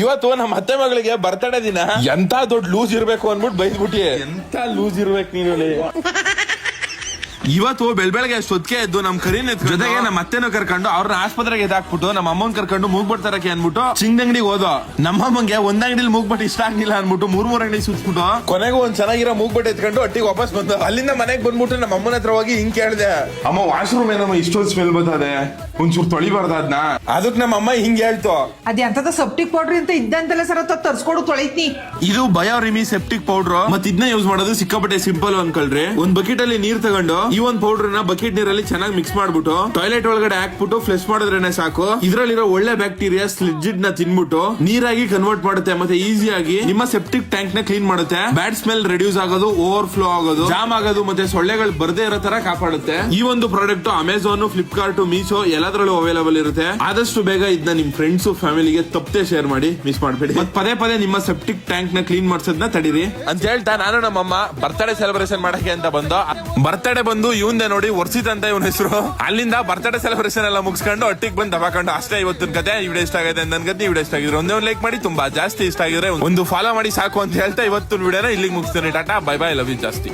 ಇವತ್ತು ನಮ್ಮ ಅತ್ತೆ ಮಗಳಿಗೆ ಬರ್ತಡೇ ದಿನ ಎಂತ ದೊಡ್ಡ ಲೂಸ್ ಇರ್ಬೇಕು ಅನ್ಬಿಟ್ಟು ಬೈದ್ಬಿಟ್ಟಿ. ಎಂತ ಲೂಸ್ ಇರ್ಬೇಕು ನೀನು. ಇವತ್ತು ಬೆಳಗ್ಗೆ ಅಷ್ಟೊತ್ತಿಗೆ ಎದ್ದು ನಮ್ ಕರೀನ ಜೊತೆಗೆ ನಮ್ಮ ಅತ್ತೆನೂ ಕರ್ಕೊಂಡು ಅವ್ರನ್ನ ಆಸ್ಪತ್ರೆಗೆ ಎದಾಕ್ಬಿಟ್ಟು ನಮ್ಮ ಅಮ್ಮನ್ ಕರ್ಕೊಂಡು ಮೂಗ್ಬಟ್ ತರಕ್ಕೆ ಅನ್ಬಿಟ್ಟು ಚಿಂಗಂಗಡಿಗೆ ಹೋದೋ. ನಮ್ಮಮ್ಮಂಗೆ ಒಂದ್ ಅಂಗಡಿಲಿ ಮೂಗ್ಬಟ್ ಇಷ್ಟ ಆಗಿಲ್ಲ ಅನ್ಬಿಟ್ಟು ಮೂರ್ ಅಂಗಡಿ ಸುತ್ಬಿಟ್ಟು ಕೊನೆಗೂ ಒಂದ್ ಚೆನ್ನಾಗಿರೋ ಮೂಗ್ಬಟ್ ಎತ್ಕೊಂಡು ಒಟ್ಟಿಗೆ ವಾಪಸ್ ಬಂದ. ಅಲ್ಲಿಂದ ಮನೆಗ್ ಬಂದ್ಬಿಟ್ಟು ನಮ್ಮ ಅಮ್ಮನ ಹತ್ರ ಹೋಗಿ ಹಿಂಗ್ ಕೇಳ್ದೆ, ಅಮ್ಮ ವಾಶ್ರೂಮ್ ಏನಮ್ಮ ಇಷ್ಟೊಂದು ಸ್ಮೆಲ್ ಬರ್ತದೆ, ಒಂಚೂರು ತೊಳಿಬಾರ್ದ ಅದ್ನ. ಅದಕ್ ನಮ್ಮ ಅಮ್ಮ ಹಿಂಗ್ ಹೇಳ್ತು, ಅದ್ ಸೆಪ್ಟಿಕ್ ಪೌಡರ್ ಅಂತ ಇದ್ದಂತೆಲ್ಲ ಸರ ತರ್ಸ್ಕೊಡು ತೊಳಿತ್ನಿ. ಇದು ಬಯೋರಿಮಿ ಸೆಪ್ಟಿಕ್ ಪೌಡರ್. ಮತ್ ಇದನ್ನ ಯೂಸ್ ಮಾಡೋದು ಸಿಕ್ಕಾಪಟ್ಟೆ ಸಿಂಪಲ್ ಅನ್ಕೊಳ್ರಿ. ಒಂದ್ ಬಕೆಟ್ ಅಲ್ಲಿ ನೀರ್ ತಗೊಂಡು ಈ ಒಂದ್ ಪೌಡರ್ ನ ಬಕೆಟ್ ನೀರಲ್ಲಿ ಚೆನ್ನಾಗಿ ಮಿಕ್ಸ್ ಮಾಡ್ಬಿಟ್ಟು ಟಾಯ್ಲೆಟ್ ಒಳಗಡೆ ಹಾಕ್ಬಿಟ್ಟು ಫ್ಲೆಶ್ ಮಾಡಿದ್ರೇನೆ ಸಾಕು. ಇದ್ರಲ್ಲಿರೋ ಒಳ್ಳೆ ಬ್ಯಾಕ್ಟೀರಿಯಾ ಸ್ಲಿಜಿಡ್ ನ ತಿನ್ಬಿಟ್ಟು ನೀರಾಗಿ ಕನ್ವರ್ಟ್ ಮಾಡುತ್ತೆ. ಮತ್ತೆ ಈಸಿಯಾಗಿ ನಿಮ್ಮ ಸೆಪ್ಟಿಕ್ ಟ್ಯಾಂಕ್ ನ ಕ್ಲೀನ್ ಮಾಡುತ್ತೆ. ಬ್ಯಾಡ್ ಸ್ಮೆಲ್ ರೆಡ್ಯೂಸ್ ಆಗೋದು, ಓವರ್ ಫ್ಲೋ ಆಗೋದು, ಜಾಮ್ ಆಗೋದು ಮತ್ತೆ ಸೊಳ್ಳೆಗಳು ಬರ್ದೇ ಇರೋ ತರ ಕಾಪಾಡುತ್ತೆ. ಈ ಒಂದು ಪ್ರಾಡಕ್ಟ್ ಅಮೆಝಾನ್, ಫ್ಲಿಪ್ಕಾರ್ಟ್, ಮೀಶೋ ಎಲ್ಲದರಲ್ಲೂ ಅವೈಲೇಬಲ್ ಇರುತ್ತೆ. ಆದಷ್ಟು ಬೇಗ ಇದನ್ನ ನಿಮ್ ಫ್ರೆಂಡ್ಸ್ ಫ್ಯಾಮಿಲಿಗೆ ತಪ್ಪದೆ ಶೇರ್ ಮಾಡಿ, ಮಿಸ್ ಮಾಡಬೇಡಿ. ಪದೇ ಪದೇ ನಿಮ್ಮ ಸೆಪ್ಟಿಕ್ ಟ್ಯಾಂಕ್ ನ ಕ್ಲೀನ್ ಮಾಡ್ಸೋದನ್ನ ತಡೀರಿ ಅಂತ ಹೇಳ್ತಾ ನಾನು ನಮ್ಮಮ್ಮ ಬರ್ತ್ಡೇ ಸೆಲೆಬ್ರೇಷನ್ ಮಾಡಕ್ಕೆ ಅಂತ ಬಂದು ಬರ್ತ್ಡೇ ಬಂದು ಇವಂದೆ ನೋಡಿ ವರ್ಷಿತ್ ಅಂತ ಇವನ ಹೆಸರು. ಅಲ್ಲಿಂದ ಬರ್ತ್ಡೇ ಸೆಲೆಬ್ರೇಷನ್ ಎಲ್ಲ ಮುಗಿಸ್ಕೊಂಡು ಒಟ್ಟಿಗೆ ಬಂದು ದಬಾಕೊಂಡು ಅಷ್ಟೇ ಇವತ್ತಿನ ಕತೆ. ಈ ವಿಡಿಯೋ ಇಷ್ಟ ಆಗಿದೆ ನನ್ ಕತೆ. ಈ ವಿಡಿಯೋ ಇಷ್ಟ ಆಗಿದ್ರೆ ಒಂದೇ ಒಂದು ಲೈಕ್ ಮಾಡಿ, ತುಂಬಾ ಜಾಸ್ತಿ ಇಷ್ಟ ಆಗಿದ್ರೆ ಒಂದು ಫಾಲೋ ಮಾಡಿ ಸಾಕು ಅಂತ ಹೇಳ್ತಾ ಇವತ್ತು ವಿಡಿಯೋನ ಇಲ್ಲಿಗೆ ಮುಗಿಸ್ತೇನೆ. Tata, bye bye, love you ಜಾಸ್ತಿ.